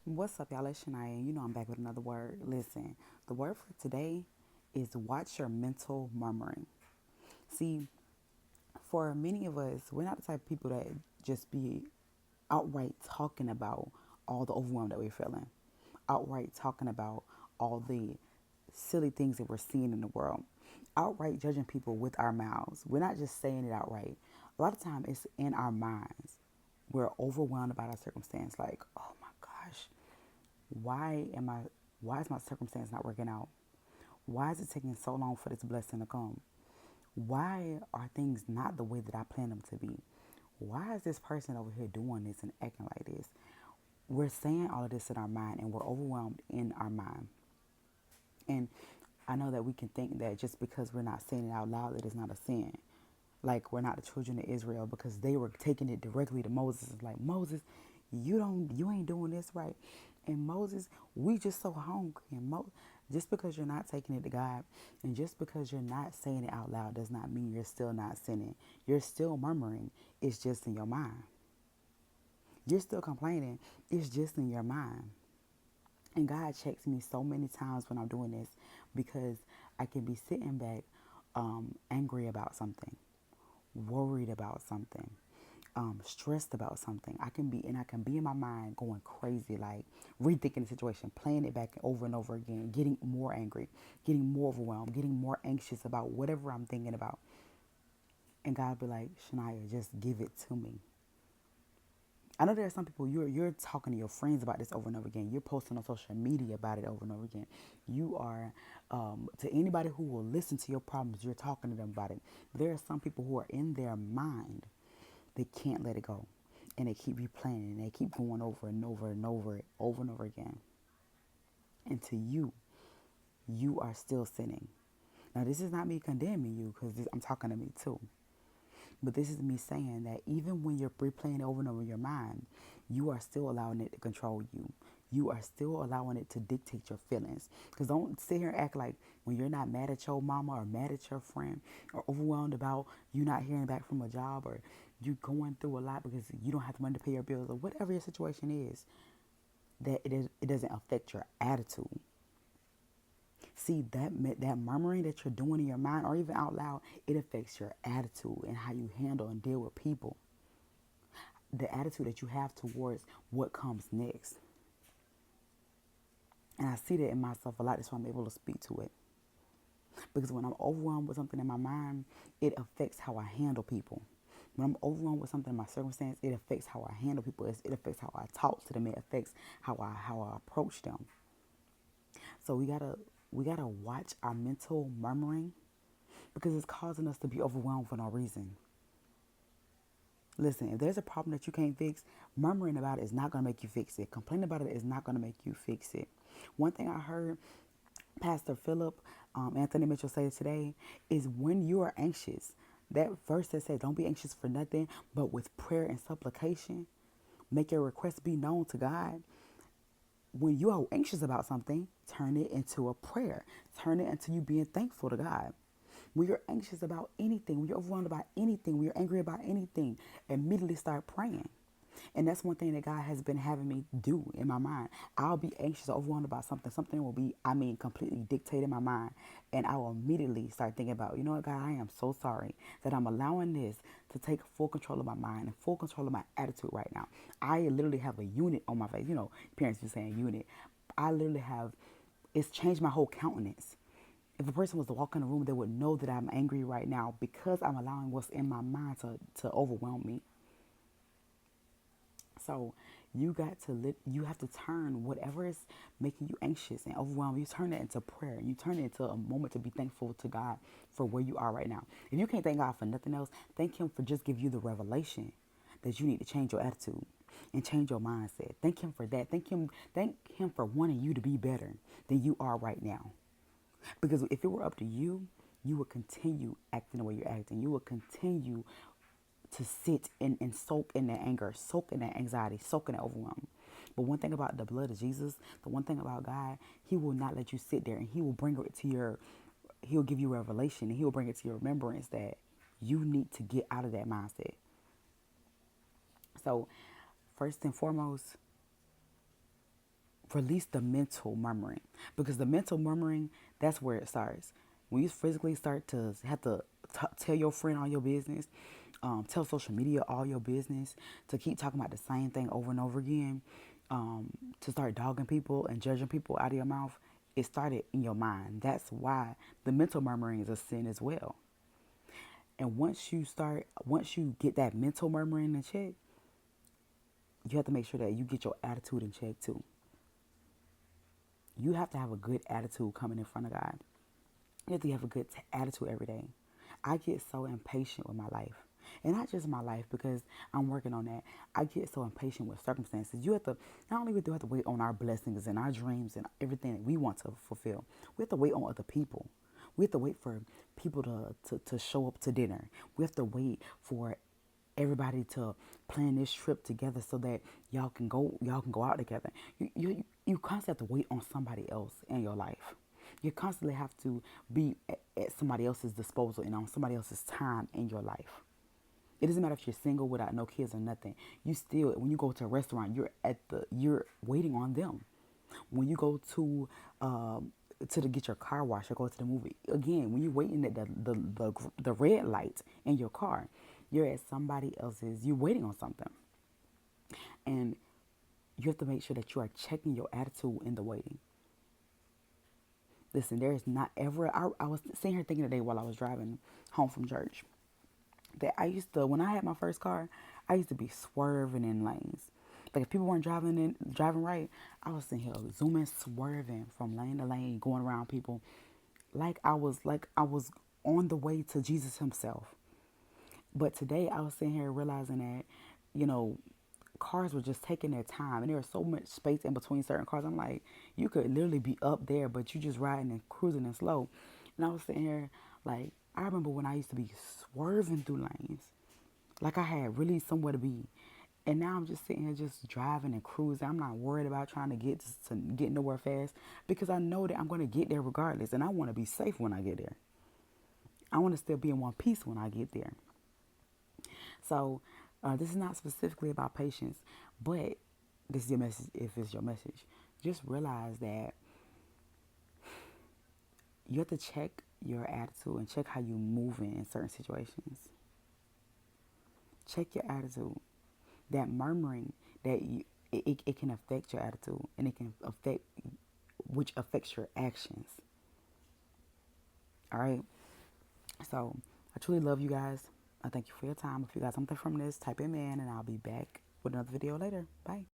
What's up, y'all? It's Shania, and you know I'm back with another word. Listen, the word for today is watch your mental murmuring. See, for many of us, we're not the type of people that just be outright talking about all the overwhelm that we're feeling, outright talking about all the silly things that we're seeing in the world, outright judging people with our mouths. We're not just saying it outright. A lot of time it's in our minds. We're overwhelmed about our circumstance, like, oh my gosh, why am I why is my circumstance not working out? Why is it taking so long for this blessing to come? Why are things not the way that I planned them to be? Why is this person over here doing this and acting like this? We're saying all of this in our mind and we're overwhelmed in our mind. And I know that we can think that just because we're not saying it out loud, that it's not a sin. Like we're not the children of Israel because they were taking it directly to Moses. It's like, Moses, you ain't doing this right. And Moses, we just so hungry. And just because you're not taking it to God and just because you're not saying it out loud does not mean you're still not sinning. You're still murmuring. It's just in your mind. You're still complaining. It's just in your mind. And God checks me so many times when I'm doing this because I can be sitting back angry about something, worried about something, stressed about something. I can be in my mind going crazy, like rethinking the situation, playing it back over and over again, getting more angry, getting more overwhelmed, getting more anxious about whatever I'm thinking about. And God be like, Shania, just give it to me. I know there are some people you're talking to your friends about this over and over again. You're posting on social media about it over and over again. You are to anybody who will listen to your problems. You're talking to them about it. But there are some people who are in their mind. They can't let it go, and they keep replaying and they keep going over and over and over and over again. And to you, you are still sinning. Now, this is not me condemning you because I'm talking to me too. But this is me saying that even when you're replaying over and over in your mind, you are still allowing it to control you. You are still allowing it to dictate your feelings. Because don't sit here and act like when you're not mad at your mama or mad at your friend or overwhelmed about you not hearing back from a job or you going through a lot because you don't have the money to pay your bills or whatever your situation is, that it doesn't affect your attitude. See, that murmuring that you're doing in your mind or even out loud, it affects your attitude and how you handle and deal with people. The attitude that you have towards what comes next. And I see that in myself a lot. That's why I'm able to speak to it. Because when I'm overwhelmed with something in my mind, it affects how I handle people. When I'm overwhelmed with something in my circumstance, it affects how I handle people. It affects how I talk to them. It affects how I approach them. So we gotta watch our mental murmuring because it's causing us to be overwhelmed for no reason. Listen, if there's a problem that you can't fix, murmuring about it is not going to make you fix it. Complaining about it is not going to make you fix it. One thing I heard Pastor Philip Anthony Mitchell say today is when you are anxious, that verse that says, don't be anxious for nothing, but with prayer and supplication, make your request be known to God. When you are anxious about something, turn it into a prayer. Turn it into you being thankful to God. When you're anxious about anything, when you're overwhelmed about anything, when you're angry about anything, immediately start praying. And that's one thing that God has been having me do in my mind. I'll be anxious or overwhelmed about something. Something will be, completely dictated my mind. And I will immediately start thinking about, you know what, God, I am so sorry that I'm allowing this to take full control of my mind and full control of my attitude right now. I literally have a unit on my face. You know, parents be saying unit. I literally have, it's changed my whole countenance. If a person was to walk in the room, they would know that I'm angry right now because I'm allowing what's in my mind to overwhelm me. So you have to turn whatever is making you anxious and overwhelmed, you turn it into prayer. You turn it into a moment to be thankful to God for where you are right now. If you can't thank God for nothing else, thank Him for just giving you the revelation that you need to change your attitude and change your mindset. Thank Him for that. Thank Him for wanting you to be better than you are right now. Because if it were up to you, you would continue acting the way you're acting. You would continue to sit and soak in that anger, soak in that anxiety, soak in that overwhelm. But one thing about the blood of Jesus, the one thing about God, He will not let you sit there and He will bring it to He'll give you revelation and He will bring it to your remembrance that you need to get out of that mindset. So, first and foremost, release the mental murmuring, because the mental murmuring, that's where it starts. When you physically start to have to tell your friend all your business, tell social media all your business, to keep talking about the same thing over and over again, to start dogging people and judging people out of your mouth, it started in your mind. That's why the mental murmuring is a sin as well. And once you get that mental murmuring in check, you have to make sure that you get your attitude in check too. You have to have a good attitude coming in front of God. You have to have a good attitude every day. I get so impatient with my life. And not just my life, because I'm working on that. I get so impatient with circumstances. You have to, not only do we have to wait on our blessings and our dreams and everything that we want to fulfill, we have to wait on other people. We have to wait for people to show up to dinner. We have to wait for everybody to plan this trip together so that y'all can go out together. You constantly have to wait on somebody else in your life. You constantly have to be at somebody else's disposal and on somebody else's time in your life. It doesn't matter if you're single without no kids or nothing. You still, when you go to a restaurant, you're waiting on them. When you go to get your car washed or go to the movie, again, when you're waiting at the red light in your car, you're at somebody else's. You're waiting on something, and you have to make sure that you are checking your attitude in the waiting. Listen, there is not ever. I was sitting here thinking today while I was driving home from church that I used to, when I had my first car, I used to be swerving in lanes. Like if people weren't driving right, I was sitting here zooming, swerving from lane to lane, going around people, like I was on the way to Jesus Himself. But today I was sitting here realizing that, you know, cars were just taking their time and there was so much space in between certain cars. I'm like, you could literally be up there, but you just riding and cruising and slow. And I was sitting here like, I remember when I used to be swerving through lanes, like I had really somewhere to be. And now I'm just sitting here just driving and cruising. I'm not worried about trying to get nowhere fast because I know that I'm going to get there regardless. And I want to be safe when I get there. I want to still be in one piece when I get there. So this is not specifically about patience, but this is your message. If it's your message, just realize that you have to check your attitude and check how you move in certain situations. Check your attitude. That murmuring, it can affect your attitude, and it can affect, which affects your actions. All right. So I truly love you guys. I thank you for your time. If you got something from this, type in man, and I'll be back with another video later. Bye.